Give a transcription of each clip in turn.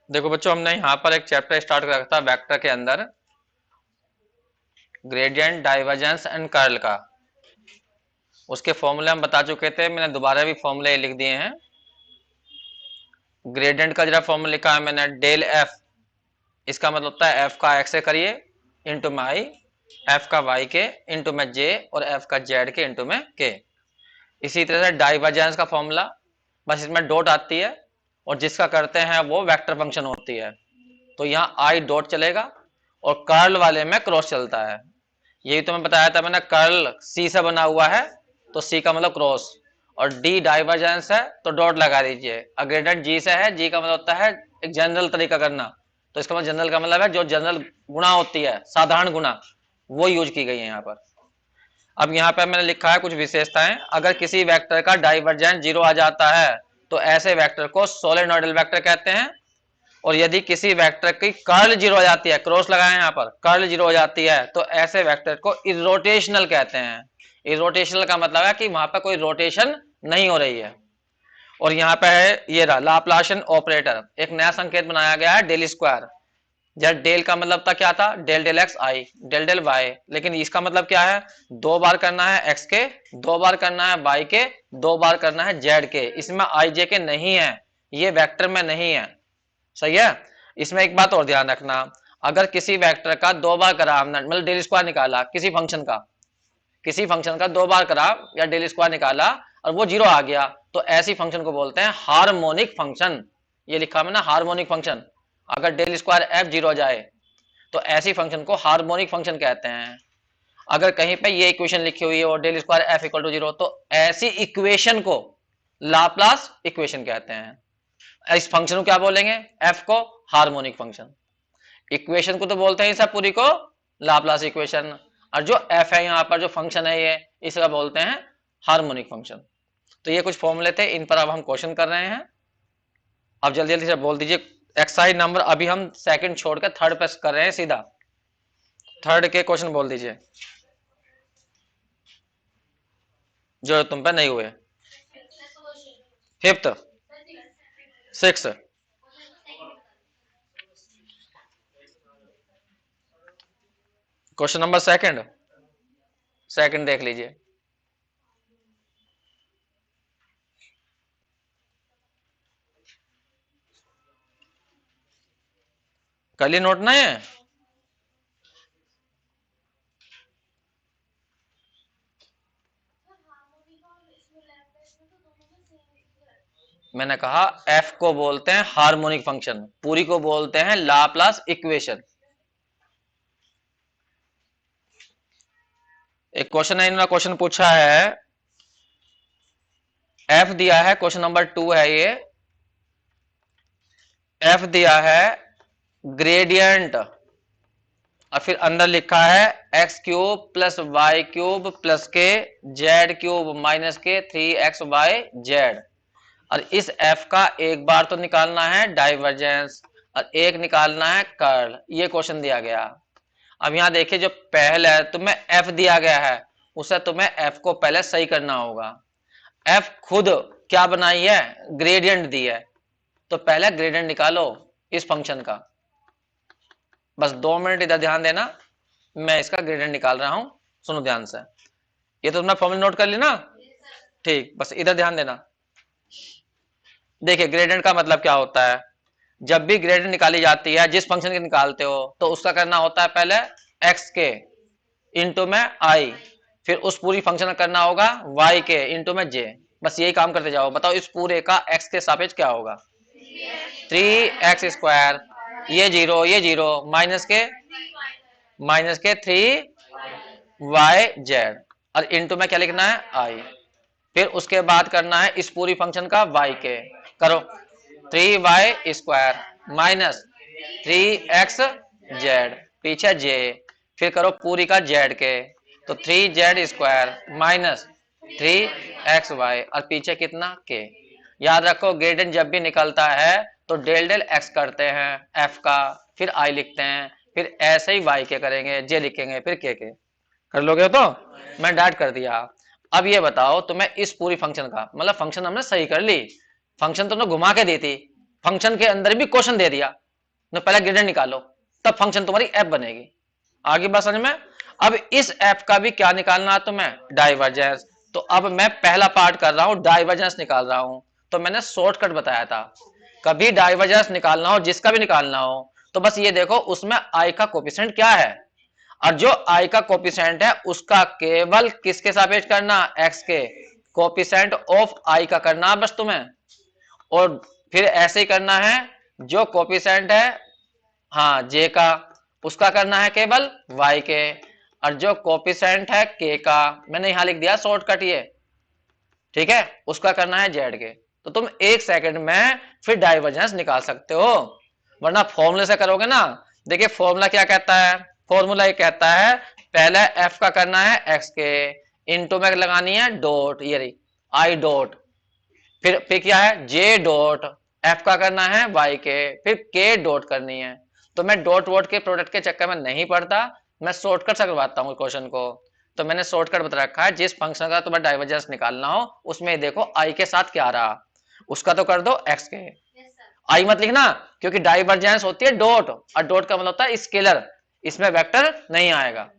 देखो बच्चों, हमने यहाँ पर एक चैप्टर स्टार्ट कर रखा था वेक्टर के अंदर, ग्रेडियंट, डाइवर्जेंस एंड कर्ल का। उसके फॉर्मूले हम बता चुके थे, मैंने दोबारा भी फॉर्मूले लिख दिए हैं। ग्रेडियंट का जरा फॉर्मूला लिखा है मैंने, डेल एफ, इसका मतलब होता है एफ का एक्स से करिए इंटू में आई, एफ का वाई के इंटू में जे, और एफ का जेड के इंटू में के। इसी तरह से डाइवर्जेंस का फॉर्मूला, बस इसमें डॉट आती है और जिसका करते हैं वो वेक्टर फंक्शन होती है, तो यहाँ आई डॉट चलेगा और कर्ल वाले में क्रॉस चलता है। यही तो मैं बताया था मैंने, कर्ल सी से बना हुआ है तो सी का मतलब क्रॉस, और डी डाइवर्जेंस है तो डॉट लगा दीजिए। ग्रेडियंट जी से है, जी का मतलब होता है एक जनरल तरीका करना, तो इसका मतलब जनरल का मतलब है जो जनरल गुणा होती है, साधारण गुणा, वो यूज की गई है यहाँ पर। अब यहाँ पे मैंने लिखा है कुछ विशेषताएं। अगर किसी वेक्टर का डाइवर्जेंस 0 आ जाता है तो ऐसे वेक्टर को सोलेनोइडल वेक्टर कहते हैं, और यदि किसी वेक्टर की कर्ल 0 हो जाती है, क्रॉस लगाए यहाँ पर, कर्ल 0 हो जाती है तो ऐसे वेक्टर को इरोटेशनल कहते हैं। इरोटेशनल का मतलब है कि वहां पर कोई रोटेशन नहीं हो रही है। और यहाँ पे है ये रहा लाप्लाशियन ऑपरेटर, एक नया संकेत बनाया गया है, डेल स्क्वायर। जब डेल का मतलब था क्या था, डेल डेल एक्स आई, डेल डेल वाई, लेकिन इसका मतलब क्या है, 2 बार करना है एक्स के, 2 बार करना है वाई के, 2 बार करना है जेड के। इसमें आई जे के नहीं है, ये वेक्टर में नहीं है, सही है। इसमें एक बात और ध्यान रखना, अगर किसी वेक्टर का 2 बार करा हमने, मतलब डेल स्क्वायर निकाला किसी फंक्शन का, किसी फंक्शन का 2 बार करा या डेल स्क्वायर निकाला और वो 0 आ गया, तो ऐसी फंक्शन को बोलते हैं हार्मोनिक फंक्शन। ये लिखा मैंने हार्मोनिक फंक्शन। अगर डेल स्क्वायर एफ 0 हो जाए तो ऐसी फंक्शन को हार्मोनिक फंक्शन कहते हैं। अगर कहीं पे ये इक्वेशन लिखी हुई है और del square F equal to 0, तो ऐसी इक्वेशन को लाप्लास इक्वेशन कहते हैं। इस फंक्शन को क्या बोलेंगे, एफ को हार्मोनिक फंक्शन। इक्वेशन को तो बोलते हैं सब पूरी को लाप्लास इक्वेशन, और जो एफ है यहाँ पर जो फंक्शन है ये, इसका बोलते हैं हार्मोनिक फंक्शन। तो ये कुछ फॉर्मूले थे, इन पर अब हम क्वेश्चन कर रहे हैं। अब जल्दी जल्दी से बोल दीजिए एक्सरसाइज नंबर, अभी हम सेकंड छोड़ के थर्ड पे कर रहे हैं सीधा, थर्ड के क्वेश्चन बोल दीजिए जो तुम पे नहीं हुए। Fifth, six, question number second, second देख लीजिए। कर लिए नोट ना है? मैंने कहा एफ को बोलते हैं हार्मोनिक फंक्शन, पूरी को बोलते हैं लाप्लास इक्वेशन। एक क्वेश्चन है, इन्होंने क्वेश्चन पूछा है, एफ दिया है, क्वेश्चन नंबर 2 है ये। एफ दिया है ग्रेडियंट, और फिर अंदर लिखा है x cube plus y cube plus के जेड क्यूब माइनस के 3x y z। और इस एफ का एक बार तो निकालना है डाइवर्जेंस और एक निकालना है कर्ल, ये क्वेश्चन दिया गया। अब यहां देखिए जो पहले तुम्हें एफ दिया गया है उसे तुम्हें एफ को पहले सही करना होगा। एफ खुद क्या बनाई है, ग्रेडियंट दी है, तो पहले ग्रेडियंट निकालो इस फंक्शन का। बस 2 मिनट इधर ध्यान देना, मैं इसका ग्रेडियंट निकाल रहा हूं, सुनो ध्यान से। ये तो तुमने फॉर्मूला नोट कर ली ना, ठीक, बस इधर ध्यान देना। देखिए ग्रेडियंट का मतलब क्या होता है, जब भी ग्रेडियंट निकाली जाती है, जिस फंक्शन की निकालते हो तो उसका करना होता है पहले एक्स के इंटू में आई, फिर उस पूरी फंक्शन का करना होगा वाई के इंटू में जे। बस यही काम करते जाओ। बताओ इस पूरे का एक्स के सापेक्ष क्या होगा, 3x², ये जीरो माइनस के 3yz, और इंटू में क्या लिखना है आई, फिर उसके बाद करना है इस पूरी फंक्शन का y के, करो 3y² माइनस 3xz, पीछे j, फिर करो पूरी का z के, तो 3z² माइनस 3xy, और पीछे कितना k। याद रखो ग्रेडियंट जब भी निकलता है तो डेल डेल x करते हैं f का, फिर i लिखते हैं, फिर ऐसे ही y के करेंगे, j लिखेंगे, फिर k के। कर लोगे तो मैं डाट कर दिया। अब ये बताओ तुम्हें इस पूरी फंक्शन का मतलब, फंक्शन हमने सही कर ली, फंक्शन तुमने घुमा के दी थी, फंक्शन के अंदर भी क्वेश्चन दे दिया तो पहले ग्रेडियंट निकालो, तब फंक्शन तुम्हारी एफ बनेगी। आगे बात समझ में। अब इस एफ का भी क्या निकालना है तुम्हें, डाइवर्जेंस। तो अब मैं पहला पार्ट कर रहा हूं, डाइवर्जेंस निकाल रहा हूं। तो मैंने शॉर्टकट बताया था, कभी डाइवर्जेंस निकालना हो, जिसका भी निकालना हो, तो बस ये देखो उसमें आई का कोफिशिएंट क्या है, और जो आई का कोफिशिएंट है उसका केवल किसके सापेक्ष करना, एक्स के। कोफिशिएंट ऑफ आई का करना बस तुम्हें, और फिर ऐसे ही करना है जो कोफिशिएंट है, हाँ जे का, उसका करना है केवल y के, और जो कोफिशिएंट है k का, मैंने यहां लिख दिया शॉर्टकट ये, ठीक है, उसका करना है z के। तो तुम एक सेकंड में फिर डाइवर्जेंस निकाल सकते हो, वरना फॉर्मूले से करोगे ना। देखिए फॉर्मूला क्या कहता है, फॉर्मूला ये कहता है पहले f का करना है x के, इनटू में लगानी है डॉट, ये रही i डॉट, फिर क्या है j डॉट, f का करना है y के, फिर k डॉट करनी है। तो मैं डॉट वॉट के प्रोडक्ट के चक्कर में नहीं पड़ता, मैं शॉर्टकट से करवाता हूँ क्वेश्चन को। तो मैंने शॉर्टकट बता रखा है, जिस फंक्शन का तुम्हें डाइवर्जेंस निकालना हो उसमें देखो आई के साथ क्या रहा, उसका तो कर दो एक्स के। आई मत लिखना, क्योंकि डाइवर्जेंस होती है डॉट, और डॉट का मतलब होता है स्केलर, इसमें वेक्टर नहीं आएगा।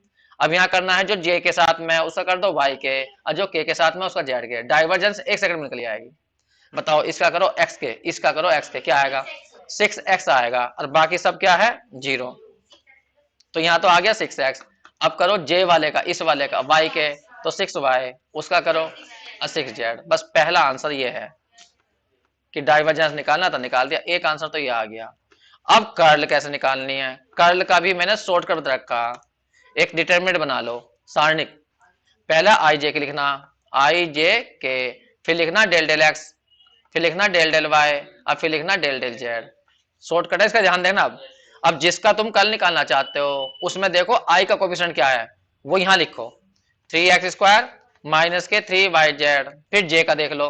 अब यहाँ करना है जो जे के साथ में उसका कर दो वाई के, और जो के साथ में उसका जेड के। डाइवर्जेंस एक सेकंड में निकल आएगी। बताओ इसका करो एक्स के, इसका करो एक्स के, क्या आएगा 6x आएगा, और बाकी सब क्या है 0। तो यहाँ तो आ गया 6x। अब करो जे वाले का, इस वाले का y के, तो 6y, उसका करो 6z। बस पहला आंसर ये है कि डाइवर्जेंस निकालना था, निकाल दिया, एक आंसर तो ये आ गया। अब कर्ल कैसे निकालनी है, कर्ल का भी मैंने शॉर्टकट बता रखा, एक डिटरमिनेंट बना लो सारणिक, पहला आई जे के लिखना, आई जे के, फिर लिखना डेल डेल एक्स, फिर लिखना डेल डेल वाई, अब फिर लिखना डेल डेल जेड। शॉर्टकट है, इसका ध्यान देना। अब जिसका तुम कल निकालना चाहते हो उसमें देखो आई का कोफिशिएंट क्या है, वो यहां लिखो 3x² माइनस के 3yz, फिर जे का देख लो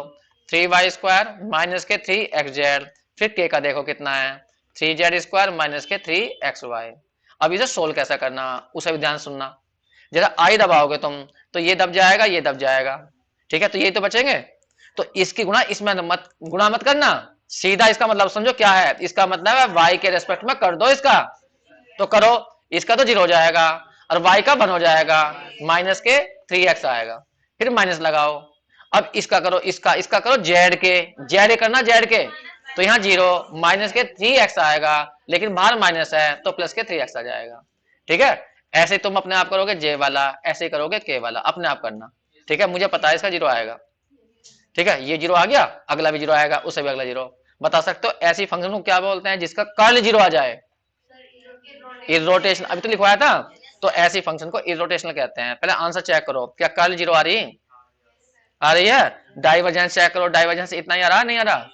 3y² माइनस के 3xz, फिर के का देखो कितना है 3z² माइनस के 3xy। अब इसे सोल्व कैसा करना उसे भी ध्यान सुनना। जरा आई दबाओगे तुम तो ये दब जाएगा, ये दब जाएगा, ठीक है, तो ये तो बचेंगे। तो इसकी गुणा इसमें मत, गुणा मत करना, सीधा इसका मतलब समझो क्या है, इसका मतलब है y के रेस्पेक्ट में कर दो इसका, तो करो, इसका तो 0 हो जाएगा, और y का 1 हो जाएगा, माइनस के 3x आएगा, फिर माइनस लगाओ। अब इसका करो, इसका करो z के, z करना z के, तो यहाँ 0 माइनस के 3x आएगा, लेकिन बाहर माइनस है तो प्लस के 3x आ जाएगा, ठीक है। ऐसे तुम अपने आप करोगे j वाला, ऐसे करोगे k वाला, अपने आप करना, ठीक है। मुझे पता है इसका 0 आएगा, ठीक है, ये 0 आ गया, अगला भी 0 आएगा, उससे भी अगला 0। बता सकते हो ऐसी फंक्शन को क्या बोलते हैं जिसका कर्ल 0 आ जाए, इर्रोटेशन, अभी तो लिखवाया था। तो ऐसी फंक्शन को इर्रोटेशनल कहते हैं। पहले आंसर चेक करो, क्या कर्ल 0 आ रही, आ रही है। डाइवर्जेंस चेक करो, डाइवर्जेंस इतना ही आ रहा, नहीं आ रहा।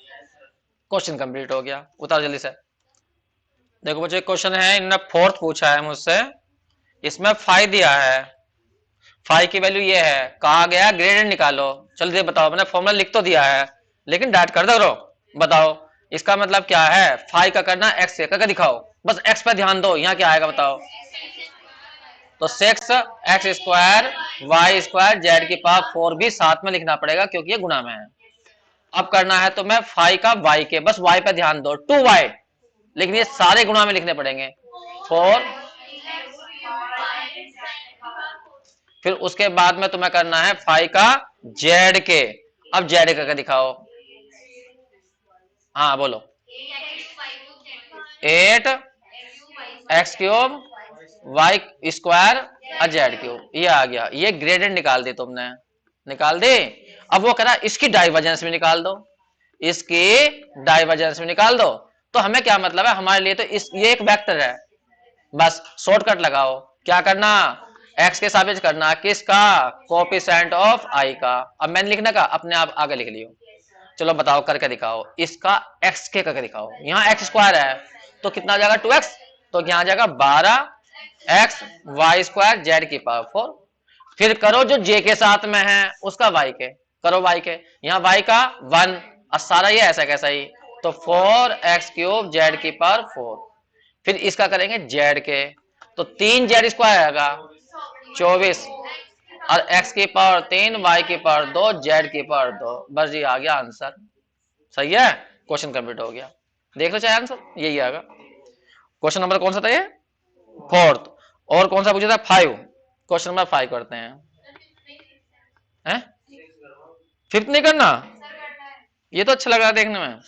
क्वेश्चन कंप्लीट हो गया, उतार जल्दी से। देखो बच्चों क्वेश्चन है, इन्होंने फोर्थ पूछा है मुझसे, इसमें फाइव दिया है, फाइव की वैल्यू ये है, कहा गया ग्रेडियंट निकालो। जल्दी बताओ, मैंने फॉर्मूला लिख तो दिया है लेकिन डायरेक्ट कर दो, बताओ इसका मतलब क्या है। फाइव का करना एक्स से करके दिखाओ, बस एक्स पे ध्यान दो, यहाँ क्या आएगा बताओ। तो 6x² y² जेड की पावर 4 भी साथ में लिखना पड़ेगा क्योंकि ये गुणा में है। अब करना है तो मैं 5 का y के, बस y पे ध्यान दो 2y, लेकिन ये सारे गुणा में लिखने पड़ेंगे 4, फिर उसके बाद में तुम्हें करना है 5 का z के। अब z करके दिखाओ, हाँ बोलो 8x³ y² z³, ये आ गया, ये ग्रेडियंट निकाल दी तुमने, निकाल दी। अब वो कह रहा इसकी डाइवर्जेंस भी निकाल दो, इसकी डाइवर्जेंस भी निकाल दो। तो हमें क्या मतलब है, हमारे लिए तो ये एक वेक्टर है, बस शॉर्टकट लगाओ। क्या करना, x के सापेक्ष करना, किसका, कोफिशिएंट ऑफ i का। अब मैंने लिखने का, अपने आप आगे लिख लियो। चलो बताओ करके दिखाओ, इसका x के करके दिखाओ। यहाँ x² है तो कितना आ जाएगा 2x, तो यहाँ आ जाएगा 12x y² z⁴। फिर करो जो j के साथ में है उसका y के, करो y के, यहाँ y का 1, और सारा ये ऐसा कैसा ही, तो 4x³ z⁴। फिर इसका करेंगे z के, तो 3z² आएगा 24, और x की पावर 3 y की पावर 2 z की पावर 2। बस ये आ गया आंसर, सही है, क्वेश्चन कंप्लीट हो गया। देख लो चाहे आंसर यही आएगा। क्वेश्चन नंबर कौन सा था ये? फोर्थ। और कौन सा पूछा था? 5। क्वेश्चन नंबर 5 करते हैं। फिफ्थ नहीं करना? ये तो अच्छा लग रहा है देखने में।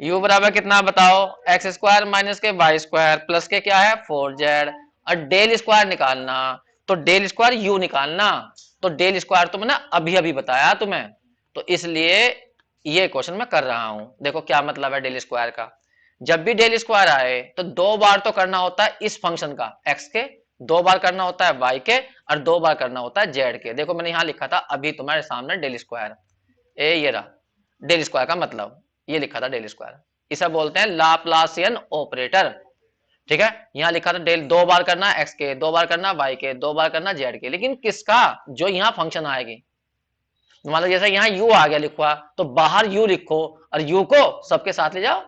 u बराबर कितना बताओ? एक्स स्क्वायर माइनस के वाई स्क्वायर प्लस के क्या है 4z, और डेल स्क्वायर निकालना। तो डेल स्क्वायर u निकालना। तो डेल स्क्वायर तो मैंने अभी अभी बताया तुम्हें, तो इसलिए ये क्वेश्चन मैं कर रहा हूं। देखो क्या मतलब है डेल स्क्वायर का। जब भी डेल स्क्वायर आए तो 2 बार तो करना होता है इस फंक्शन का x के, 2 बार करना होता है y के, और 2 बार करना होता है z के। देखो मैंने यहां लिखा था अभी तुम्हारे सामने डेल स्क्वायर, ये रहा डेल स्क्वायर का मतलब, ये लिखा था डेल स्क्वायर। इसे बोलते हैं लाप्लासियन ऑपरेटर। ठीक है, यहां लिखा था डेल 2 बार करना एक्स के, 2 बार करना वाई के, 2 बार करना जेड के, लेकिन किसका? जो यहां फंक्शन आएगी। मान लो जैसे यहां यू आ गया लिखवा, तो बाहर यू लिखो और यू को सबके साथ ले जाओ।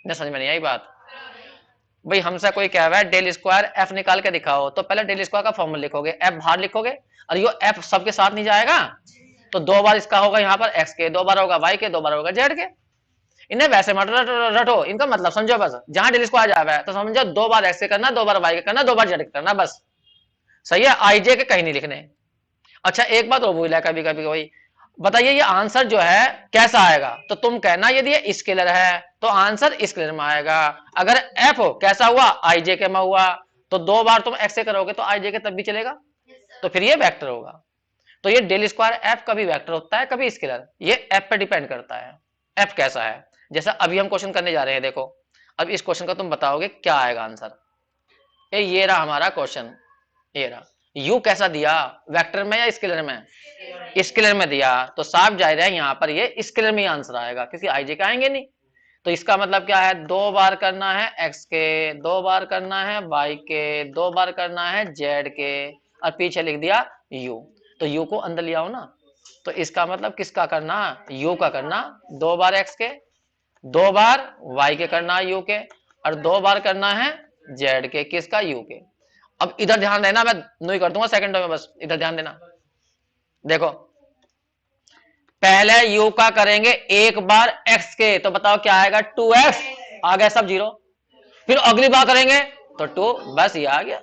न समझ में नहीं आई बात? भाई हमसे कोई कह रहा है डेल स्क्वायर एफ निकाल के दिखाओ, तो पहले डेल स्क्वायर का फॉर्मूला लिखोगे, एफ बाहर लिखोगे, और ये एफ सबके साथ नहीं जाएगा। तो 2 बार इसका होगा यहाँ पर एक्स के, 2 बार होगा वाई के, 2 बार होगा जेड के। इन्हें वैसे मत रटो, इनका मतलब समझो बस। जहां डेल स्क्वायर जा रहा है तो समझो 2 बार एक्स के करना, 2 बार वाई के करना, 2 बार जेड के करना, बस। सही है, आईजे के कहीं नहीं लिखने। अच्छा एक बात और भूल है कभी कभी कोई, बताइए ये आंसर जो है कैसा आएगा? तो तुम कहना यदि ये स्केलर है तो आंसर स्केलर में आएगा। अगर एफ हो कैसा हुआ? आईजे के में हुआ, तो 2 बार तुम एक्स से करोगे तो आईजे के तब भी चलेगा, तो फिर ये वेक्टर होगा। तो ये डेल स्क्वायर एफ कभी वेक्टर होता है कभी स्केलर, ये एफ पे डिपेंड करता है एफ कैसा है। जैसा अभी हम क्वेश्चन करने जा रहे हैं, देखो अब इस क्वेश्चन का तुम बताओगे क्या आएगा आंसर। ये रहा हमारा क्वेश्चन, ये रहा। यू कैसा दिया, वेक्टर में या स्केलर में? स्केलर में दिया, तो साफ जाहिर है यहाँ पर ये स्केलर में ही आंसर आएगा, क्योंकि आईजे के आएंगे नहीं। तो इसका मतलब क्या है? 2 बार करना है एक्स के, 2 बार करना है वाई के, 2 बार करना है जेड के, और पीछे लिख दिया यू। तो यू को अंदर ले आओ ना, तो इसका मतलब किसका करना? यू का करना। 2 बार एक्स के, 2 बार वाई के करना यू के, और 2 बार करना है जेड के, किसका? यू के। अब इधर ध्यान देना, मैं नहीं कर दूंगा सेकंडों में, बस इधर ध्यान देना। देखो पहले यू का करेंगे 1 बार एक्स के, तो बताओ क्या आएगा? 2x आ गया, सब जीरो। फिर अगली बार करेंगे तो 2, बस ये आ गया।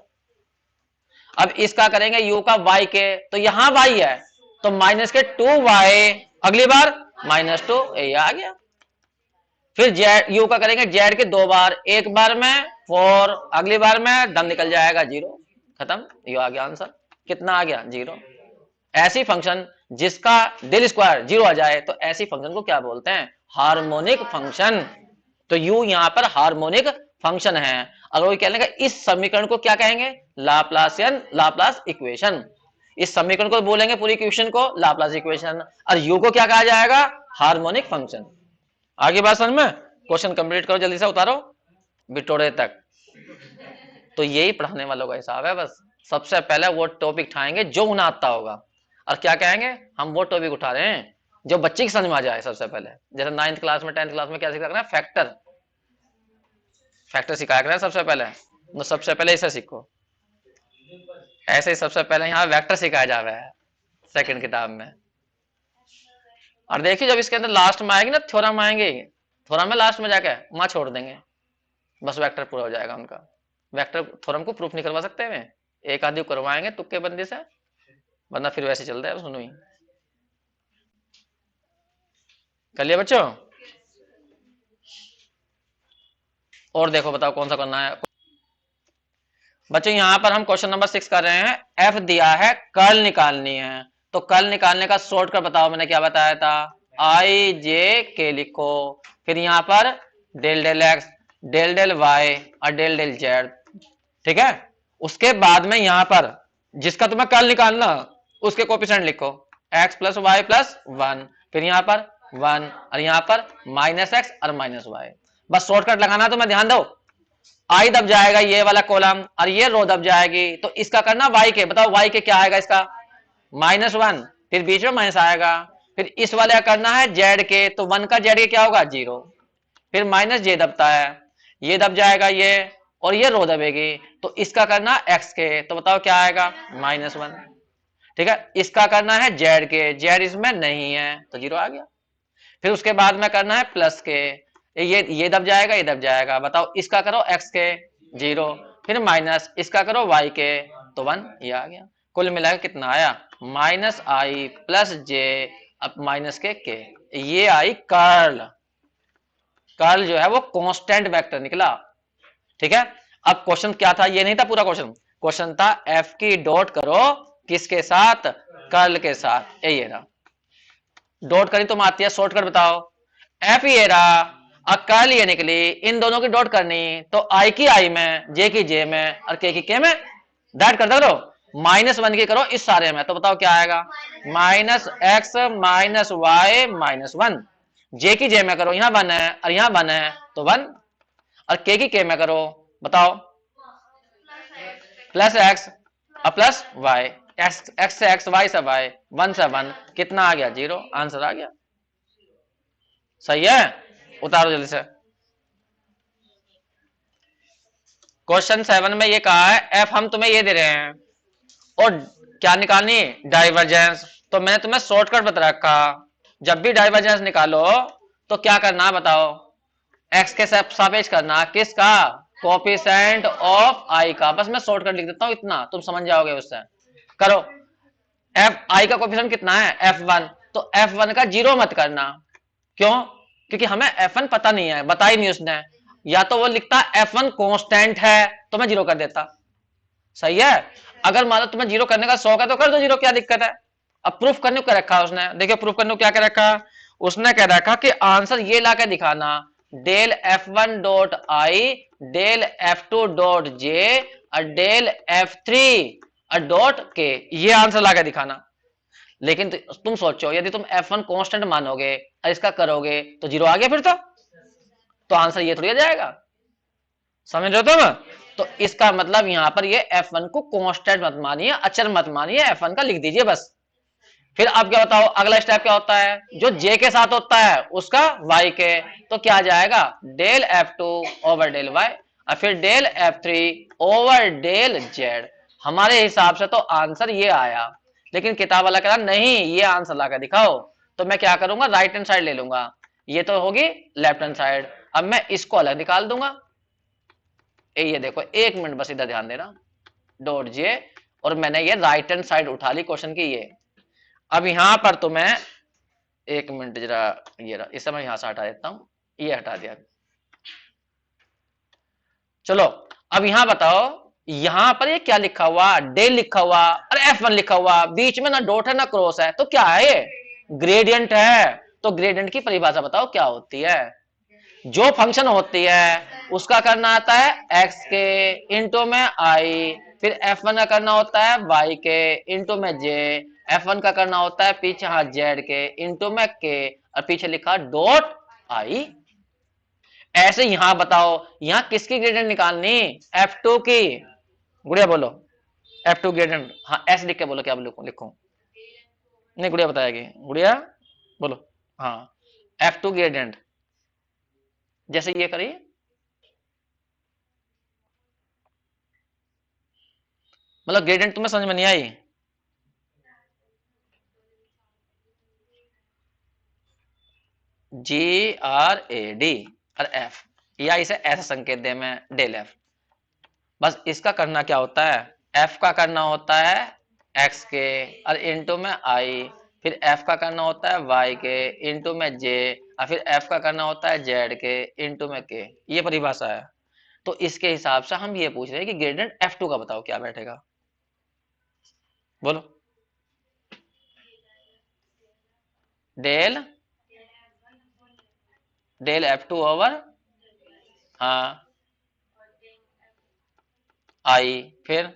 अब इसका करेंगे यू का y के, तो यहां y है तो माइनस के 2y, अगली बार -2, ये आ गया। फिर जेड यू का करेंगे जेड के 2 बार, 1 बार में 4, अगली बार में दम निकल जाएगा 0, खत्म। ये आ गया आंसर, कितना आ गया? 0। ऐसी फंक्शन जिसका डेल स्क्वायर 0 आ जाए तो ऐसी फंक्शन को क्या बोलते हैं? Harmonic function. तो यू यहां पर हार्मोनिक फंक्शन है। अगर कोई कहने का इस समीकरण को क्या कहेंगे? Laplacian, Laplace equation. इस समीकरण को बोलेंगे पूरी इक्वेशन को लाप्लास इक्वेशन, और यू को क्या कहा जाएगा? Harmonic function. आगे बात समझ में? क्वेश्चन कंप्लीट करो जल्दी से, उतारो बिटोड़े तक। तो यही पढ़ाने वालों का हिसाब है, बस सबसे पहले वो टॉपिक उठाएंगे जो उन्हें आता होगा, और क्या कहेंगे? हम वो टॉपिक उठा रहे हैं जो बच्चे की समझ में आ जाए सबसे पहले। जैसे 9th क्लास में 10th क्लास में क्या सिखाया? फैक्टर, फैक्टर सिखाया करें सबसे पहले, तो सबसे पहले इसे सीखो। ऐसे ही सबसे पहले यहाँ वेक्टर सिखाया जा रहा है सेकंड किताब में। और देखिए जब इसके अंदर लास्ट में आएगी ना थ्योरम आएंगे, थ्योरम में लास्ट में जाके वहां छोड़ देंगे, बस वेक्टर पूरा हो जाएगा उनका। वेक्टर थ्योरम को प्रूफ नहीं करवा सकते हैं, एक आदमी करवाएंगे तुक्के बंदी से, वरना फिर वैसे चलता है। सुनो ही कर लिया बच्चों? और देखो बताओ कौन सा करना है बच्चों। यहां पर हम क्वेश्चन नंबर 6 कर रहे हैं। एफ दिया है, कर्ल निकालनी है, तो कर्ल निकालने का शॉर्टकट बताओ, मैंने क्या बताया था? आई जे के लिखो, फिर यहां पर del del x, del del y, और डेल डेल जेड। ठीक है, उसके बाद में यहां पर जिसका तुम्हें कर्ल निकालना उसके कोफिशिएंट लिखो, एक्स प्लस वाई प्लस 1, फिर यहां पर 1, और यहां पर -x और -y। बस शॉर्टकट लगाना, तो मैं ध्यान दो। आई दब जाएगा ये वाला कॉलम, और ये रो दब जाएगी, तो इसका करना y के। बताओ y के क्या आएगा? इसका -1, फिर बीच में माइनस आएगा। फिर इस वाले का करना है z के, तो 1 का z के क्या होगा? 0। फिर -j दबता है, ये दब जाएगा ये, और ये रो दबेगी, तो इसका करना x के, तो बताओ क्या आएगा? -1। ठीक है, इसका करना है z के, z इसमें नहीं है तो 0 आ गया। फिर उसके बाद में करना है प्लस के, ये दब जाएगा, ये दब जाएगा। बताओ इसका करो x के 0, फिर माइनस इसका करो y के तो 1, ये आ गया। कुल मिलाकर कितना आया, माइनस आई प्लस जे अब माइनस के। ये आई कर्ल। कर्ल जो है वो कांस्टेंट वेक्टर निकला। ठीक है। अब क्वेश्चन क्या था, ये नहीं था पूरा क्वेश्चन। क्वेश्चन था एफ की डॉट करो किसके साथ, कर्ल के साथ। ये रहा डॉट करी तुम आती है, शॉर्टकट बताओ। एफ ये रहा और कर्ल ये निकली, इन दोनों की डॉट करनी तो आई की आई में, जे की जे में और के की के में दैट कर दो। -1 की करो इस सारे में, तो बताओ क्या आएगा, -x -y -1। जे की जे में करो, यहां 1 है और यहां 1 है तो 1, और के की के में करो बताओ +x और +y, x से x, y से y, 1 से 1, कितना आ गया 0, आंसर आ गया। सही है, उतारो जल्दी से। क्वेश्चन 7 में ये कहा है एफ हम तुम्हें ये दे रहे हैं और क्या निकालनी, डाइवर्जेंस। तो मैंने तुम्हें शॉर्टकट बता रखा, जब भी डाइवर्जेंस निकालो तो क्या करना बताओ, एक्स के सापेक्ष करना, किसका, कोफिशिएंट ऑफ आई का। बस मैं शॉर्टकट लिख देता हूं, इतना तुम समझ जाओगे उससे। करो, एफ आई का कोफिशिएंट कितना है f1, तो f1 का 0 मत करना। क्यों, क्योंकि हमें f1 पता नहीं है, बताई नहीं उसने। या तो वो लिखता f1 कांस्टेंट है तो मैं 0 कर देता। सही है। अगर मान लो तुम्हें 0 करने का शौक है तो कर दो 0, क्या दिक्कत है। अब प्रूफ करने को क्या रखा उसने, देखिए प्रूफ करने को क्या क्या रखा। उसने कह रखा कि आंसर ये ला के दिखाना, del f1 dot i del f2 dot j और डेल f3 डॉट के, ये आंसर ला के दिखाना। लेकिन तुम सोचो यदि तुम f1 कांस्टेंट मानोगे और इसका करोगे तो 0 आ गया, फिर तो आंसर ये थोड़ी आ जाएगा। समझ रहे हो तुम। तो इसका मतलब यहां पर ये f1 को कांस्टेंट मत मानिए, अचर मत मानिए, f1 का लिख दीजिए बस। फिर आप क्या बताओ अगला स्टेप क्या होता है, जो j के साथ होता है उसका y के, तो क्या आ जाएगा del f2 over del y और फिर del f3 over del z। हमारे हिसाब से तो आंसर ये आया, लेकिन किताब वाला कह रहा नहीं ये आंसर ला कर दिखाओ। तो मैं क्या करूंगा, राइट हैंड साइड ले लूंगा, ये तो होगी लेफ्ट हैंड साइड। अब मैं इसको अलग निकाल दूंगा। ये देखो 1 मिनट बस इधर ध्यान देना, डॉट जे, और मैंने ये राइट हैंड साइड उठा ली क्वेश्चन की ये। अब यहां पर तो मैं 1 मिनट जरा, ये रहा, इस समय यहां से हटा देता हूं, ये हटा दिया। चलो अब यहां बताओ, यहां पर ये क्या लिखा हुआ, डेल लिखा हुआ और f1 लिखा हुआ, बीच में ना डॉट है ना क्रॉस है, तो क्या है ये ग्रेडियंट है। तो ग्रेडियंट की परिभाषा बताओ क्या होती है, जो फंक्शन होती है उसका करना आता है x के इंटू में i, फिर f1 का करना होता है y के इंटू में j, f1 का करना होता है पीछे हाँ z के इंटू में k, और पीछे लिखा डॉट i। ऐसे यहां बताओ, यहां किसकी ग्रेडियंट निकालनी, f2 की। गुड़िया बोलो f2 ग्रेडियंट, हाँ s लिख के बोलो, क्या बोलो लिखो, नहीं गुड़िया बताएगी, गुड़िया बोलो, हाँ f2 ग्रेडियंट जैसे ये करिए। मतलब ग्रेडियंट तुम्हें समझ में नहीं आई, GRAD और F, या इसे ऐसा संकेत दे मैं डेल F। बस इसका करना क्या होता है, F का करना होता है x के और इंटू में i, फिर F का करना होता है y के इंटू में j, और फिर F का करना होता है z के इंटू में k। ये परिभाषा है। तो इसके हिसाब से हम ये पूछ रहे हैं कि ग्रेडियंट F2 का बताओ क्या बैठेगा, बोलो। डेल डेल F2 ओवर, हाँ i, फिर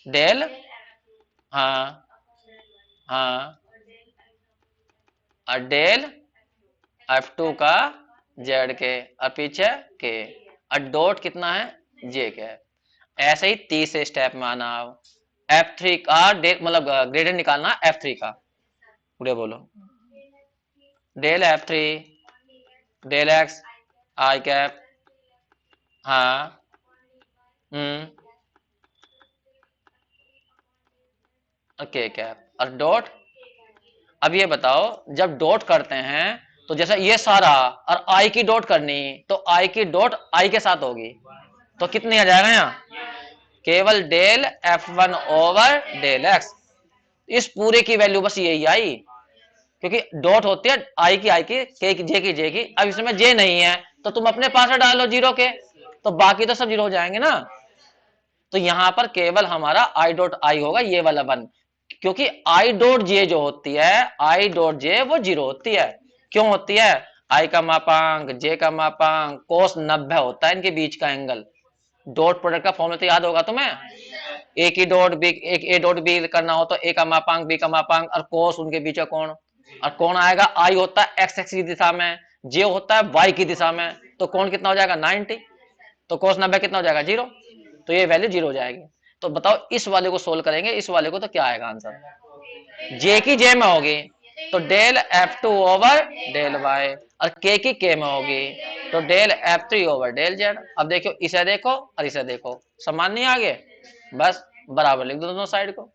डेल, हाँ हाँ, और डेल F2 का जेड के और पीछे के, और डॉट कितना है जे के। ऐसे ही तीसरे स्टेप में आना, F3 का मतलब ग्रेडियंट निकालना F3 का। पूरे बोलो, डेल F3 डेल एक्स आई कैप, हाँ हम्म, के कैप और डॉट। अब ये बताओ जब डॉट करते हैं तो जैसा ये सारा और आई की डॉट करनी, तो आई की डॉट आई के साथ होगी, तो कितनी आ जाएगा यहाँ, केवल del F1 over del x. इस पूरे की वैल्यू बस यही आई, क्योंकि डॉट होती है आई की के की जे की। अब इसमें जे नहीं है तो तुम अपने पास डालो जीरो के, तो बाकी तो सब जीरो हो जाएंगे ना। तो यहां पर केवल हमारा आई डॉट आई होगा, ये वाला वन, क्योंकि आई डॉट जे जो होती है, आई डॉट जे वो जीरो होती है। क्यों होती है, आई का मापांक जे का मापांक कोस 90 होता है इनके बीच का एंगल। डॉट प्रोडक्ट का फॉर्मूला तो याद होगा तुम्हें, ए की डॉट बी, एक ए डॉट बी करना हो तो ए का मापांक बी का मापांक और कोस उनके बीच का कोण। और कोण आएगा, आई होता है एक्स एक्स की दिशा में, जे होता है वाई की दिशा में, तो कोण कितना हो जाएगा 90, तो कोस 90 कितना हो जाएगा जीरो, तो ये वैल्यू जीरो हो जाएगी। तो बताओ इस वाले को सोल्व करेंगे, इस वाले को, तो क्या आएगा आंसर, जे की जे में होगी तो del F2 over del y, और के की के में होगी तो del F3 over del Z. अब देखो इसे देखो और इसे देखो, समान नहीं आगे, बस बराबर लिख दो दोनों साइड को।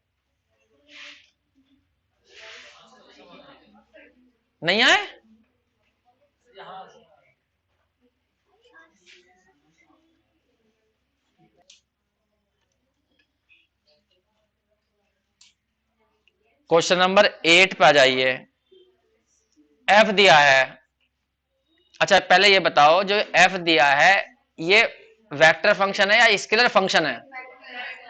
नहीं आए, क्वेश्चन नंबर 8 पे आ जाइए। एफ दिया है, अच्छा पहले ये बताओ जो एफ दिया है ये वेक्टर फंक्शन है या स्केलर फंक्शन है,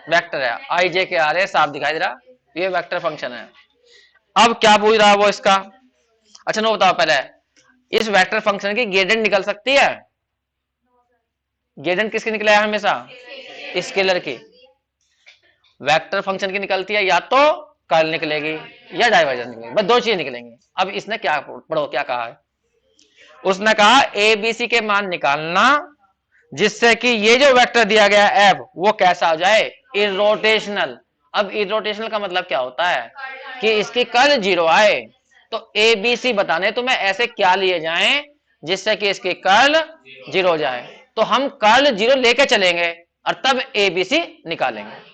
वेक्टर है, आई जे के आ रहे साफ दिखाई दे रहा, ये वेक्टर फंक्शन है। अब क्या पूछ रहा है वो इसका, अच्छा नो बताओ पहले, इस वेक्टर फंक्शन की ग्रेडियंट निकल सकती है, ग्रेडियंट किसकी निकला है हमेशा, स्केलर की। वेक्टर फंक्शन की निकलती है या तो कर्ल निकलेगी या डाइवर्जेंस निकलेगी, बस दो चीजें निकलेंगी। अब इसने क्या पढ़ो क्या कहा है, उसने कहा ए बी सी के मान निकालना जिससे कि ये जो वेक्टर दिया गया एफ वो कैसा हो जाए, इरोटेशनल। अब इरोटेशनल का मतलब क्या होता है कि इसकी कर्ल जीरो आए, तो ए बी सी बताने तुम्हें ऐसे क्या लिए जाएं जिससे कि इसकी कर्ल जीरो जाए, तो हम कर्ल जीरो लेके चलेंगे और तब ए बी सी निकालेंगे।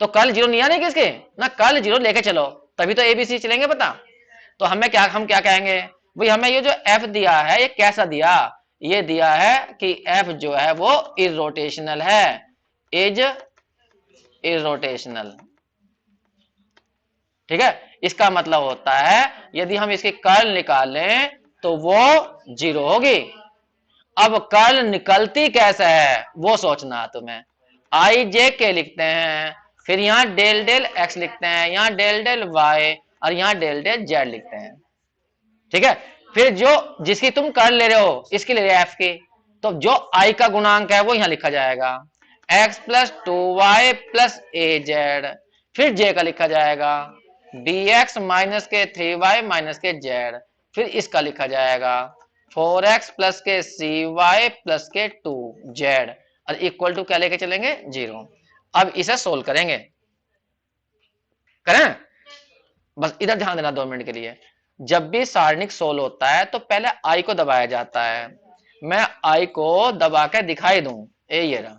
तो कर्ल जीरो नहीं आने किसके ना, कर्ल जीरो लेके चलो तभी तो ए बी सी चलेंगे पता। तो हम क्या कहेंगे भाई, हमें ये जो एफ दिया है ये कैसा दिया, ये दिया है कि एफ जो है वो इरोटेशनल है, इज इरोटेशनल, ठीक है। इसका मतलब होता है यदि हम इसकी कर्ल निकालें तो वो जीरो होगी। अब कर्ल निकलती कैसे है वो सोचना है तुम्हें, आई जे के लिखते हैं, फिर यहां डेल डेल एक्स लिखते हैं, यहां डेल डेल वाई और यहां डेल डेल जेड लिखते हैं, ठीक है। फिर जो जिसकी तुम कर्ल ले रहे हो इसकी ले रहे हो एफ की, तो जो आई का गुणांक है वो यहां लिखा जाएगा x प्लस 2y प्लस ए जेड, फिर जे का लिखा जाएगा dx माइनस के 3y माइनस के जेड, फिर इसका लिखा जाएगा 4x प्लस के cy प्लस के 2z, और इक्वल टू क्या लेके चलेंगे जीरो। अब इसे सोल्व करेंगे, करें, बस इधर ध्यान देना 2 मिनट के लिए। जब भी सारणिक सोल्व होता है तो पहले आई को दबाया जाता है, मैं आई को दबा के दिखाई दूं, ए ये रहा,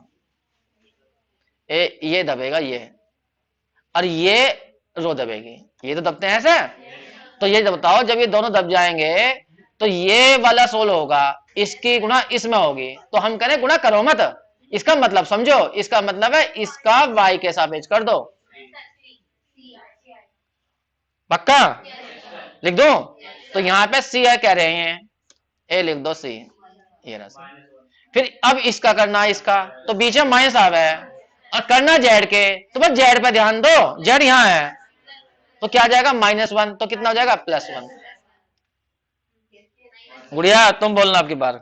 ए ये दबेगा ये, और ये रो दबेगी, ये तो दबते हैं ऐसे। तो ये बताओ जब ये दोनों दब जाएंगे तो ये वाला सोल्व होगा, इसकी गुणा इसमें होगी, तो हम करें गुणा करो मत, इसका मतलब समझो, इसका मतलब है इसका वाई के सापेक्ष कर दो, पक्का लिख दो। तो यहां पे सी है कह रहे हैं, ए लिख दो सी, ये रहा सी। फिर अब इसका करना इसका, तो बीच में माइनस आ गया है, और करना जेड के, तो बस जेड पे ध्यान दो, जेड यहां है, तो क्या जाएगा -1, तो कितना हो जाएगा +1। गुड़िया तुम बोलना आपकी बार,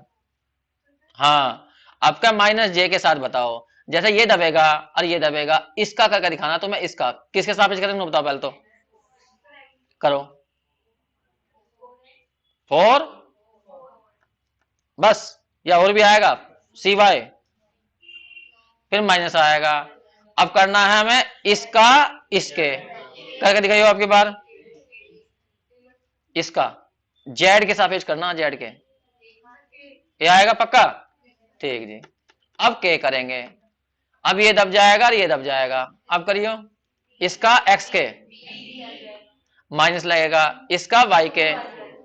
हाँ आपका माइनस जे के साथ बताओ, जैसे ये दबेगा और ये दबेगा, इसका करके दिखाना तो मैं इसका किसके सापेक्ष करेंगे बताओ पहले तो, करो 4 बस, या और भी आएगा cy, फिर माइनस आएगा। अब करना है हमें इसका इसके करके दिखाइए आपकी बार, इसका जेड के सापेक्ष करना, जेड के, ये आएगा पक्का, ठीक जी। अब के करेंगे, अब ये दब जाएगा और ये दब जाएगा, अब करियो इसका एक्स के, माइनस लगेगा इसका वाई के,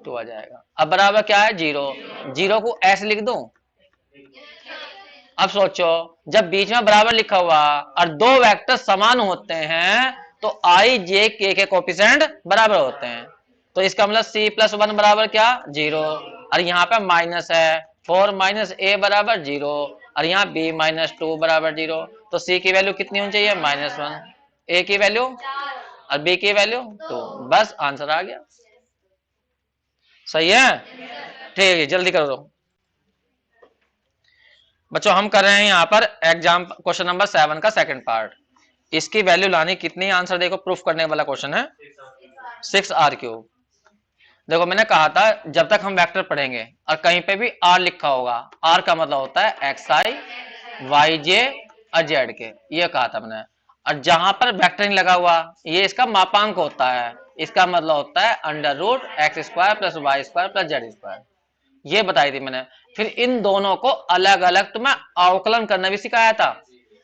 2 आ जाएगा। अब बराबर क्या है 0, 0 को ऐसे लिख दूं। अब सोचो जब बीच में बराबर लिखा हुआ और दो वेक्टर समान होते हैं तो आई जे के कोफिशिएंट बराबर होते हैं, तो इसका मतलब c प्लस 1 बराबर क्या 0, और यहाँ पे माइनस है 4 माइनस ए बराबर 0, और यहाँ b माइनस 2 बराबर 0, तो c की वैल्यू कितनी होनी चाहिए -1, a की वैल्यू और b की वैल्यू 2, बस आंसर आ गया। सही है, ठीक है जल्दी करो। बच्चों हम कर रहे हैं यहाँ पर एग्जाम क्वेश्चन नंबर 7 का सेकंड पार्ट। इसकी वैल्यू लानी कितनी, आंसर देखो प्रूफ करने वाला क्वेश्चन है 6r³। देखो मैंने कहा था जब तक हम वेक्टर पढ़ेंगे और कहीं पे भी r लिखा होगा, r का मतलब होता है xi yj और z ये कहा था मैंने। और जहां पर वेक्टर नहीं लगा हुआ ये इसका मापांक होता है, इसका मतलब होता है √x² + y² + z², ये बताई थी मैंने। फिर इन दोनों को अलग अलग तुम्हें अवकलन करना भी सिखाया था।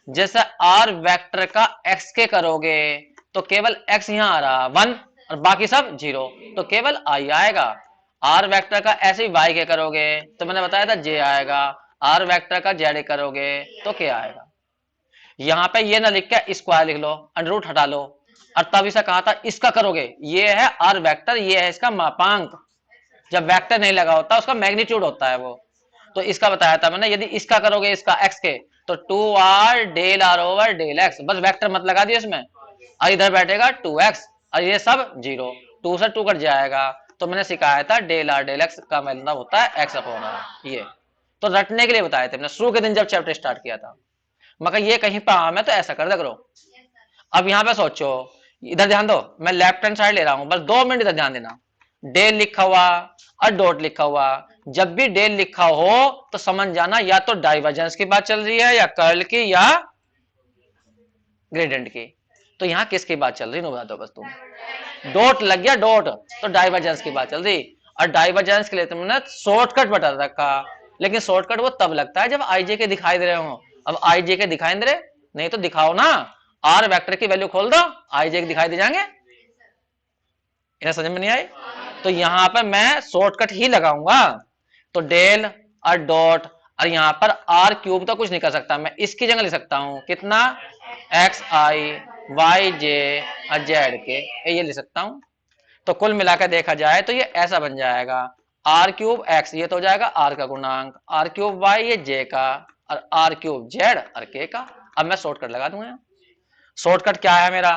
जैसे r वेक्टर का x के करोगे तो केवल x यहां आ रहा 1 और बाकी सब 0, तो केवल i आएगा। r वेक्टर का ऐसे ही y के करोगे तो मैंने बताया था j आएगा, r वेक्टर का z करोगे तो k आएगा। यहां पे ये ना लिख के स्क्वायर लिख लो, √ हटा लो, और तब इसे कहा था इसका करोगे, ये है r वेक्टर, ये है इसका मापांक। जब वेक्टर नहीं लगा होता उसका मैग्नीट्यूड होता है वो, तो इसका बताया था मैंने। यदि इसका करोगे इसका x के तो 2r del r over del x, बस वेक्टर मत लगा दियो इसमें, और इधर बैठेगा 2x और ये सब 0, 2 से 2 कट जाएगा। तो मैंने सिखाया था डेल r डेल x का मतलब होता है x/r, ये तो रटने के लिए बताए थे मैंने शुरू के दिन जब चैप्टर स्टार्ट किया था, मगर ये कहीं पर आम है तो ऐसा कर दे करो। अब यहाँ पे सोचो, इधर ध्यान दो, मैं लेफ्ट हैंड साइड ले रहा हूं, बस 2 मिनट इधर ध्यान देना। डेल लिखा हुआ और डॉट लिखा हुआ, जब भी डेल लिखा हो तो समझ जाना या तो डाइवर्जेंस की बात चल रही है या कर्ल की या ग्रेडियंट की। तो यहाँ किसकी बात चल रही है बता दो बस तुम। डॉट लग गया डॉट तो डाइवर्जेंस की बात चल रही, और डाइवर्जेंस के लिए तुमने शॉर्टकट बता रखा, लेकिन शॉर्टकट वो तब लगता है जब आई जे के दिखाई दे रहे हो। अब आई जे के दिखाई दे रहे नहीं तो दिखाओ ना, आर वेक्टर की वैल्यू खोल दो, आई जे के दिखाई दे जाएंगे। इन्हें समझ में नहीं आई तो यहां पर मैं शॉर्टकट ही लगाऊंगा, तो डेल और डॉट, और यहां पर r³ तो कुछ नहीं कर सकता, मैं इसकी जगह लिख सकता हूं कितना xi yj और zk, ये लिख सकता हूं। तो कुल मिलाकर देखा जाए तो ये ऐसा बन जाएगा r³ x, ये तो हो जाएगा r का गुणांक, r³ y ये j का, और r³ z और k का। अब मैं शॉर्टकट लगा दूंगा। शॉर्टकट क्या है मेरा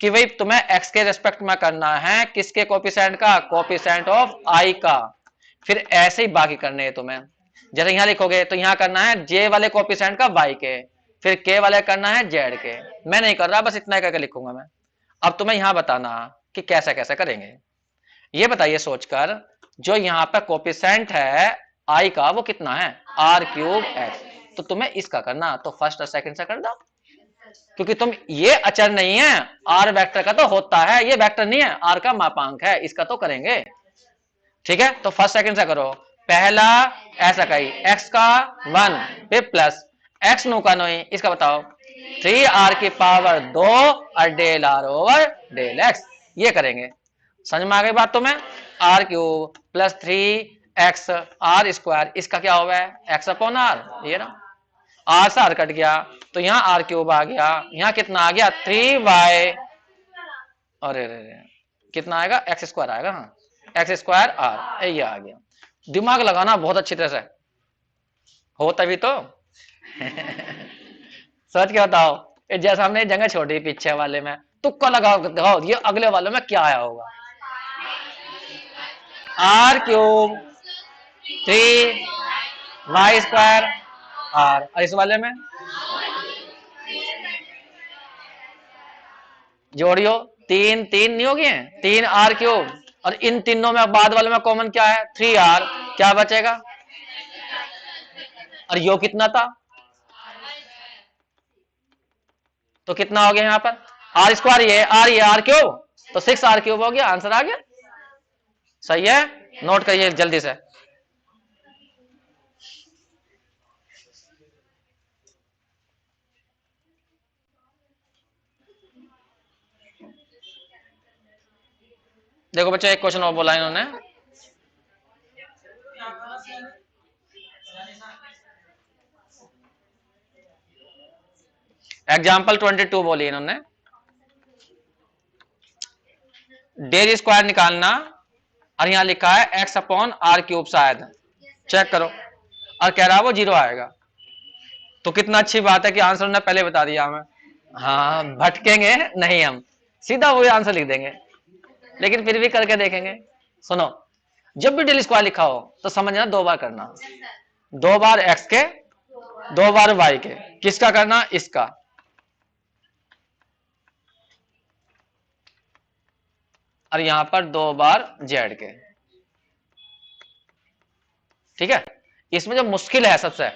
कि भाई तुम्हें x के रेस्पेक्ट में करना है किसके कोफिशिएंट का, कोफिशिएंट ऑफ i का, फिर ऐसे ही बाकी करने हैं तुम्हें। जैसे यहां लिखोगे तो यहां करना है j वाले कोफिशिएंट का y के, फिर k वाले करना है z के। मैं नहीं कर रहा, बस इतना करके लिखूंगा मैं। अब तुम्हें यहां बताना कि कैसे कैसे करेंगे, ये बताइए सोचकर। जो यहाँ पर कोफिशिएंट है i का वो कितना है r³ x, तो तुम्हें इसका करना, तो फर्स्ट और सेकंड से कर दो, क्योंकि तुम ये अचर नहीं है, आर वेक्टर का तो होता है, ये वेक्टर नहीं है, आर का मापांक है, इसका तो करेंगे। ठीक है, तो फर्स्ट सेकंड से करो। पहला ऐसा कही x का 1 फिर प्लस x नो का नो, इसका बताओ 3r की पावर 2 और del r over del x, ये करेंगे। समझ में आ गई बात तुम्हें, r³ प्लस 3x r², इसका क्या हुआ है x/r, ये ना r से r कट गया तो यहाँ r³ आ गया, यहाँ कितना आ गया 3y, अरे कितना आएगा x² आएगा, हाँ x² r, ये आ गया। दिमाग लगाना बहुत अच्छी तरह से हो तभी तो सोच के बताओ, जैसा हमने जगह छोड़ी पीछे वाले में, तुक्का लगाओ दिखाओ ये अगले वाले में क्या आया होगा, r³ 3y² r, और इस वाले में जोड़ियो 3 3 नहीं हो गए, 3r³, और इन तीनों में बाद वाले में कॉमन क्या है 3r, क्या बचेगा, और यो कितना था, तो कितना हो गया यहाँ पर r², ये r³ तो 6r³ हो गया, आंसर आ गया। सही है, नोट करिए जल्दी से। देखो बच्चों एक क्वेश्चन और बोला इन्होंने, एग्जाम्पल 22 बोली इन्होंने, डेल स्क्वायर निकालना और यहां लिखा है एक्स अपॉन आर क्यूब शायद, चेक करो, और कह रहा है वो 0 आएगा। तो कितना अच्छी बात है कि आंसर ने पहले बता दिया हमें। हाँ, भटकेंगे नहीं, हम सीधा वही आंसर लिख देंगे, लेकिन फिर भी करके देखेंगे। सुनो, जब भी डेल स्क्वायर लिखा हो तो समझना 2 बार करना, 2 बार एक्स के, 2 बार वाई के। किसका करना? इसका। और यहां पर 2 बार जेड के। ठीक है। इसमें जो मुश्किल है सबसे,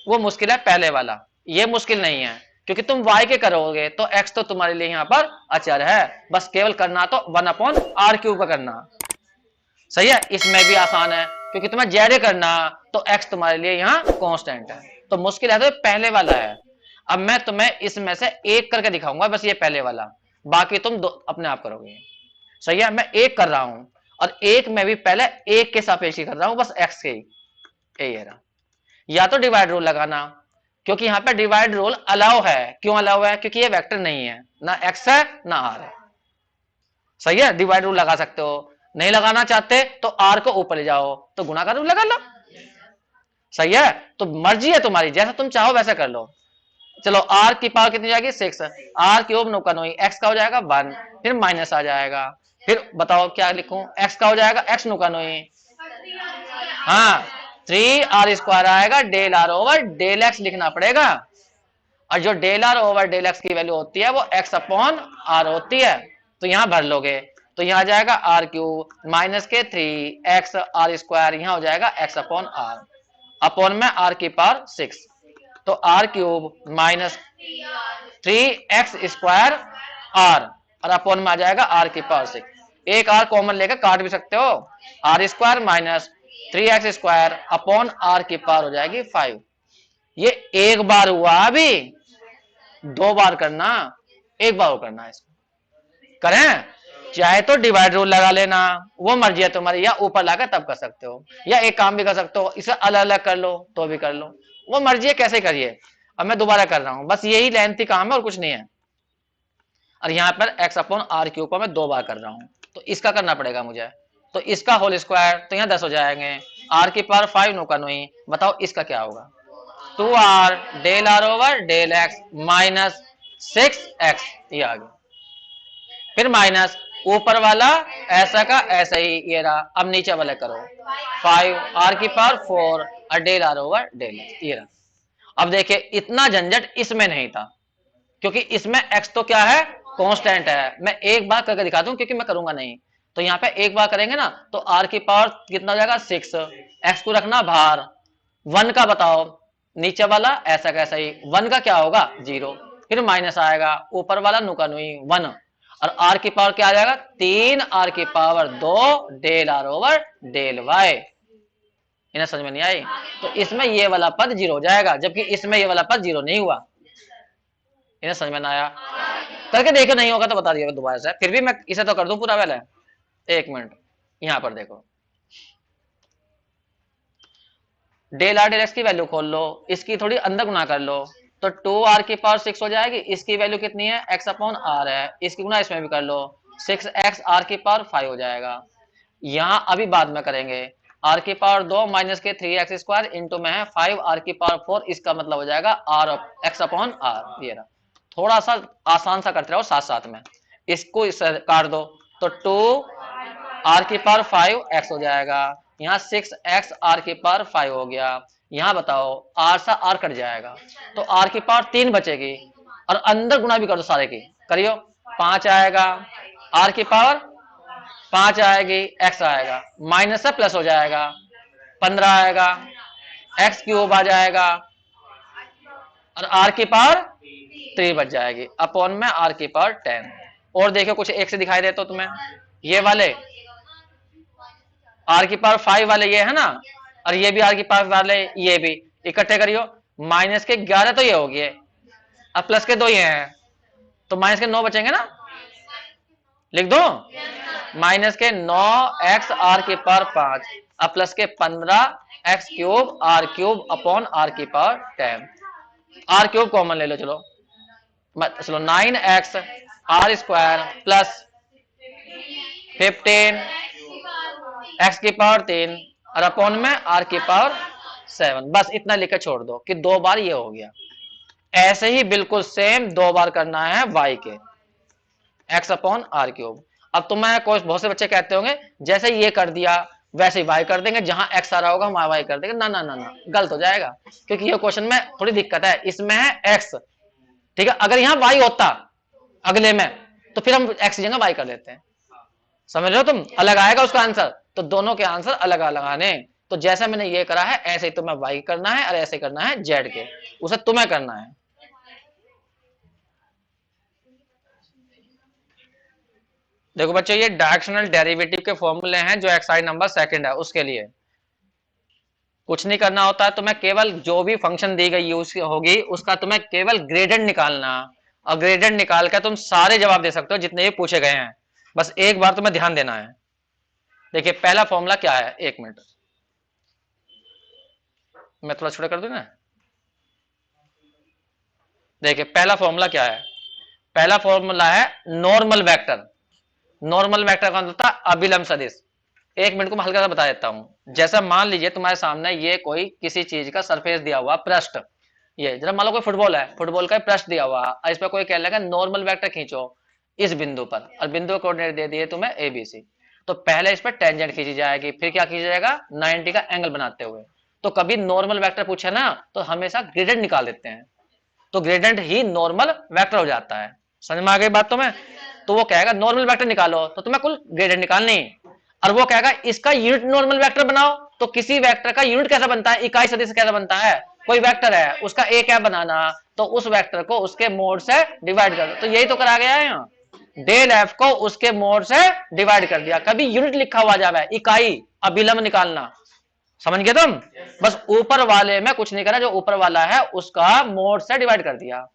वो मुश्किल है पहले वाला, ये मुश्किल नहीं है, क्योंकि तुम y के करोगे तो x तो तुम्हारे लिए यहां पर अचर है, बस केवल करना तो 1/r³ का करना। सही है। इसमें भी आसान है, क्योंकि तुम्हें z करना तो x तुम्हारे लिए यहां कांस्टेंट है। तो मुश्किल है तो पहले वाला है। अब मैं तुम्हें इसमें से एक करके दिखाऊंगा, बस ये पहले वाला, बाकी तुम दो अपने आप करोगे। सही है। मैं एक कर रहा हूं, और एक में भी पहले एक के सापेक्ष कर रहा हूं, बस x के ही। ये रहा। या तो डिवाइड रूल लगाना, क्योंकि यहां पे डिवाइड रूल अलाउ है। क्यों अलाउ है? क्योंकि ये वेक्टर नहीं है, ना x है ना r है। सही है। डिवाइड रूल लगा सकते हो, नहीं लगाना चाहते तो r को ऊपर ले जाओ तो गुणा का रूल लगा लो। सही है। तो मर्जी है तुम्हारी, जैसा तुम चाहो वैसा कर लो। चलो, r की पावर कितनी जाएगी? 6। r³ नो का x का हो जाएगा 1, फिर माइनस आ जाएगा। फिर बताओ क्या लिखूं? x का हो जाएगा x नो का हाँ, 3r² आएगा, del r over del x लिखना पड़ेगा। और जो del r over del x की वैल्यू होती है वो x अपॉन r होती है। तो यहां भर लोगे तो यहां आ जाएगा r³ माइनस के 3x r², यहां हो जाएगा x अपॉन r, अपॉन में r की पावर 6। तो r³ माइनस 3x² r, और अपॉन में आ जाएगा r की पावर 6। एक r कॉमन लेकर काट भी सकते हो, r² minus 3x² upon r की पावर हो जाएगी 5। ये एक बार हुआ, अभी 2 बार करना, एक बार करना है इसको। करें, चाहे तो डिवाइड रूल लगा लेना, वो मर्जी है तुम्हारी, या ऊपर लाकर तब कर सकते हो, या एक काम भी कर सकते हो, इसे अलग अलग कर लो तो भी कर लो, वो मर्जी है कैसे करिए। अब मैं दोबारा कर रहा हूं, बस यही लेंथी काम है और कुछ नहीं है। और यहां पर x अपॉन r³ को मैं 2 बार कर रहा हूं, तो इसका करना पड़ेगा मुझे। तो इसका होल स्क्वायर तो यहाँ 10 हो जाएंगे, r की पावर 5 नो का नोई। बताओ इसका क्या होगा? 2r del r over del x minus 6x, ये आ गया। फिर माइनस ऊपर वाला ऐसा का ऐसा ही, ये रहा। अब नीचे वाले करो, 5r की पावर 4 और del r over del x, ये रहा। अब देखिए, इतना झंझट इसमें नहीं था, क्योंकि इसमें x तो क्या है? कांस्टेंट है। मैं एक बार करके दिखा दूं, क्योंकि मैं करूंगा नहीं। तो यहाँ पे एक बार करेंगे ना, तो r की पावर कितना हो जाएगा? 6, x को रखना बाहर, 1 का बताओ, नीचे वाला ऐसा कैसा ही, 1 का क्या होगा? 0, फिर माइनस आएगा, ऊपर वाला नुका नुई 1, और r की पावर क्या आ जाएगा? 3r की power 2 del r over del y। इन्हें समझ में नहीं आई? तो इसमें ये वाला पद 0 हो जाएगा, जबकि इसमें ये वाला पद 0 नहीं हुआ। इन्हें समझ में ना आया? करके देखो, नहीं होगा तो बता दिया दोबारा से, फिर भी मैं इसे तो कर दूं पूरा पहले। एक मिनट, यहां पर देखो, डेल आर डेल एक्स की वैल्यू खोल लो, इसकी थोड़ी अंदर गुना कर लो, तो 2r की पावर 6 हो जाएगी। इसकी वैल्यू कितनी है? x अपॉन r है, इसकी गुना इसमें भी कर लो, 6x r की पावर 5 हो जाएगा। यहां अभी बाद में करेंगे, r की पावर 2 माइनस के 3x² इंटू में है 5r की पावर 4, इसका मतलब हो जाएगा r x अपॉन r। ये रहा, थोड़ा सा आसान सा करते रहो साथ साथ में। इसको इससे काट दो तो 2r की पावर 5x हो जाएगा, यहाँ 6x r की पावर 5 हो गया। यहाँ बताओ, r सा r कट जाएगा तो r की पावर 3 बचेगी, और अंदर गुणा भी कर दो सारे की, करियो, 5 आएगा, r की पावर 5 आएगी, x आएगा, माइनस से प्लस हो जाएगा, 15 आएगा, x³ आ जाएगा, और r की पावर 3 बच जाएगी, अपॉन में r की पावर 10। और देखो कुछ एक से दिखाई दे तो तुम्हें, ये वाले r की पावर 5 वाले ये है ना, और ये भी r की पावर वाले, ये भी इकट्ठे करियो, माइनस के 11 तो ये हो गए, अब प्लस के 2 ये हैं, तो माइनस के 9 बचेंगे ना, लिख दो, माइनस के 9x r की पावर 5, अब प्लस के 15x³ r³ अपॉन r की पावर 10, r³ कॉमन ले लो, चलो 9x r² प्लस 15 x की पावर 3 और अपॉन में r की पावर 7। बस इतना लिखकर छोड़ दो कि 2 बार ये हो गया। ऐसे ही बिल्कुल सेम 2 बार करना है y के, x अपॉन r³। अब तुम्हें कोई बहुत से बच्चे कहते होंगे जैसे ये कर दिया वैसे ही y कर देंगे, जहां x आ रहा होगा वहां y कर देंगे। ना ना ना ना, गलत हो जाएगा, क्योंकि ये क्वेश्चन में थोड़ी दिक्कत है। इसमें है x, ठीक है, अगर यहां y होता अगले में तो फिर हम x की जगह y कर लेते हैं। समझ रहे हो तुम, अलग आएगा उसका आंसर। तो दोनों के आंसर अलग अलग आने। तो जैसा मैंने ये करा है ऐसे ही तुम्हें y करना है और ऐसे करना है z के, उसे तुम्हें करना है। देखो बच्चों, ये डायरेक्शनल डेरिवेटिव के फॉर्मूले हैं जो एक्साइज नंबर सेकंड है उसके लिए। कुछ नहीं करना होता है तुम्हें, केवल जो भी फंक्शन दी गई होगी उसका तुम्हें केवल ग्रेडेंट निकालना, और ग्रेडेंट निकाल कर तुम सारे जवाब दे सकते हो जितने भी पूछे गए हैं। बस एक बार तुम्हें ध्यान देना है। देखिए पहला फॉर्मूला क्या है, एक मिनट मैं थोड़ा छोटा कर दूं ना। देखिए पहला फॉर्मूला क्या है, पहला फॉर्मूला है नॉर्मल वेक्टर। नॉर्मल वेक्टर का मतलब था अभिलंब सदिश। एक मिनट को मैं हल्का सा बता देता हूं। जैसा मान लीजिए तुम्हारे सामने ये कोई किसी चीज का सरफेस दिया हुआ, पृष्ठ, ये जरा मान लो कोई फुटबॉल है, फुटबॉल का पृष्ठ दिया हुआ और इस पर कोई कह लेगा नॉर्मल वेक्टर खींचो इस बिंदु पर, और बिंदु कोऑर्डिनेट दे दिए तुम्हें ABC। तो पहले इस पर टेंजेंट खींची जाएगी, फिर क्या खींचा जाएगा 90 का एंगल बनाते हुए। तो कभी नॉर्मल वेक्टर पूछे ना तो हमेशा ग्रेडेंट निकाल देते हैं, तो ग्रेडेंट ही नॉर्मल वेक्टर हो जाता है। समझ में आ गई बात तुम्हें। तो वो कहेगा नॉर्मल वेक्टर निकालो तो तुम्हें कुल ग्रेडेंट निकालनी, और वो कहेगा इसका यूनिट नॉर्मल वेक्टर बनाओ। तो किसी वेक्टर का यूनिट कैसा बनता है, इकाई सदिश कैसा बनता है, कोई वेक्टर है उसका ए क्या बनाना, तो उस वेक्टर को उसके मोड से डिवाइड कर दो। तो यही तो करा गया है यहाँ, डेल एफ को उसके मोड से डिवाइड कर दिया। कभी यूनिट लिखा हुआ जाए, इकाई, अभिलंब निकालना, समझ गए तुम। बस ऊपर वाले में कुछ नहीं करा, जो ऊपर वाला है उसका मोड से डिवाइड कर दिया।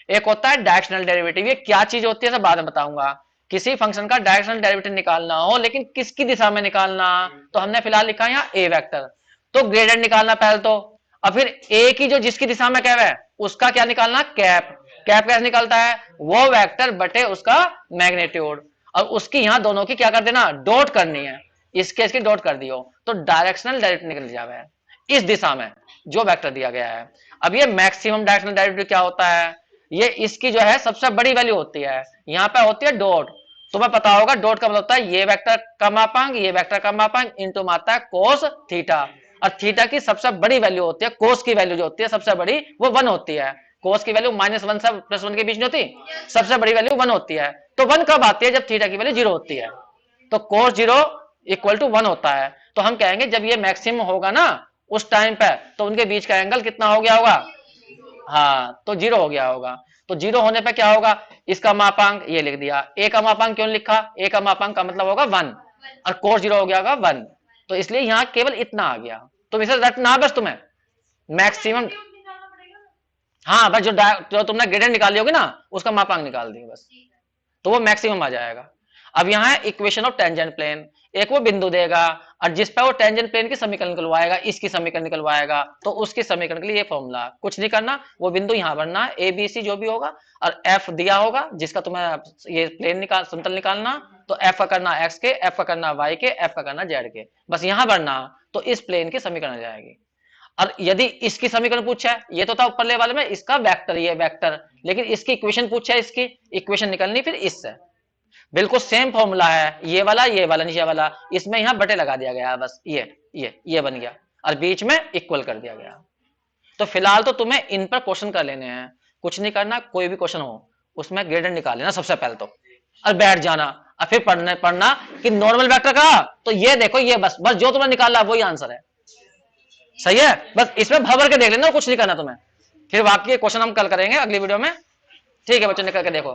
एक होता है डायरेक्शनल डेरिवेटिव, ये क्या चीज होती है सब बाद में बताऊंगा। किसी फंक्शन का डायरेक्शनल डेरिवेटिव निकालना हो लेकिन किसकी दिशा में निकालना, तो हमने फिलहाल लिखा है यहाँ ए वेक्टर, तो ग्रेडेंट निकालना पहले तो, और फिर ए की जो जिसकी दिशा में कैप है उसका क्या निकालना, कैप। कैप कैसे निकलता है, वो वेक्टर बटे उसका मैग्नीट्यूड, और उसकी यहाँ दोनों की क्या कर देना, डॉट करनी है। इसकी डॉट कर दियो तो डायरेक्शनल डेरिवेटिव निकल जावे इस दिशा में जो वेक्टर दिया गया है। अब ये मैक्सिमम डायरेक्शनल डेरिवेटिव क्या होता है, ये इसकी जो है सबसे बड़ी वैल्यू होती है, यहाँ पे होती है डॉट। तुम्हें पता होगा डॉट का मतलब होता है ये वेक्टर का मापांक, ये वेक्टर का मापांक इनटू आता है कोस थीटा, और थीटा की सबसे बड़ी वैल्यू होती है, कोस की वैल्यू जो होती है सबसे बड़ी वो 1 होती है। कोस की वैल्यू -1 से +1 के बीच नहीं होती, सबसे बड़ी वैल्यू 1 होती है। तो 1 कब आती है, जब थीटा की वैल्यू 0 होती है। तो कोस 0 इक्वल टू 1 होता है। तो हम कहेंगे जब ये मैक्सिमम होगा ना उस टाइम पे, तो उनके बीच का एंगल कितना हो गया होगा, हाँ तो 0 हो गया होगा। तो 0 होने पे क्या होगा, इसका मापांक ये लिख दिया, ए का मापांक क्यों लिखा, ए का मापांक का मतलब होगा 1, और कोस 0 हो गया होगा 1, तो इसलिए यहाँ केवल इतना आ गया। तो इसे रटना बस तुम्हें मैक्सिमम, हाँ बस जो तुमने ग्रेडेंट निकाली होगी ना उसका मापांक निकाल दिया बस, तो वो मैक्सिमम आ जाएगा। अब यहाँ है इक्वेशन ऑफ टेंजेंट प्लेन, एक वो बिंदु देगा और जिस पे वो टेंजेंट प्लेन की समीकरण निकलवाएगा, इसकी समीकरण निकलवाएगा, तो उसके समीकरण के लिए ये फॉर्मूला, कुछ नहीं करना, वो बिंदु यहाँ बनना है, ए बी सी जो भी होगा, और एफ दिया होगा जिसका तुम्हें ये प्लेन निकाल समतल निकालना, तो एफ का करना एक्स के, एफ का करना वाई के, एफ का करना जेड के, बस यहाँ बढ़ना, तो इस प्लेन की समीकरण आ जाएगी। और यदि इसकी समीकरण पूछा है, ये तो था ऊपर वाले में इसका वेक्टर, ये वेक्टर, लेकिन इसकी इक्वेशन पूछा है, इसकी इक्वेशन निकलनी फिर इससे, बिल्कुल सेम फॉर्मूला है, ये वाला नीचे वाला, इसमें यहाँ बटे लगा दिया गया है, बस ये बन गया और बीच में इक्वल कर दिया गया। तो फिलहाल तो तुम्हें इन पर क्वेश्चन कर लेने हैं, कुछ नहीं करना, कोई भी क्वेश्चन हो उसमें ग्रेडेंट निकाल लेना सबसे पहले तो, और बैठ जाना, और फिर पढ़ना कि नॉर्मल वेक्टर का, तो ये देखो ये बस जो तुमने निकाला वही आंसर है, सही है। बस इसमें भर के देख लेना, कुछ नहीं करना तुम्हें। फिर बाकी क्वेश्चन हम कल करेंगे अगली वीडियो में, ठीक है बच्चों, निकल के देखो।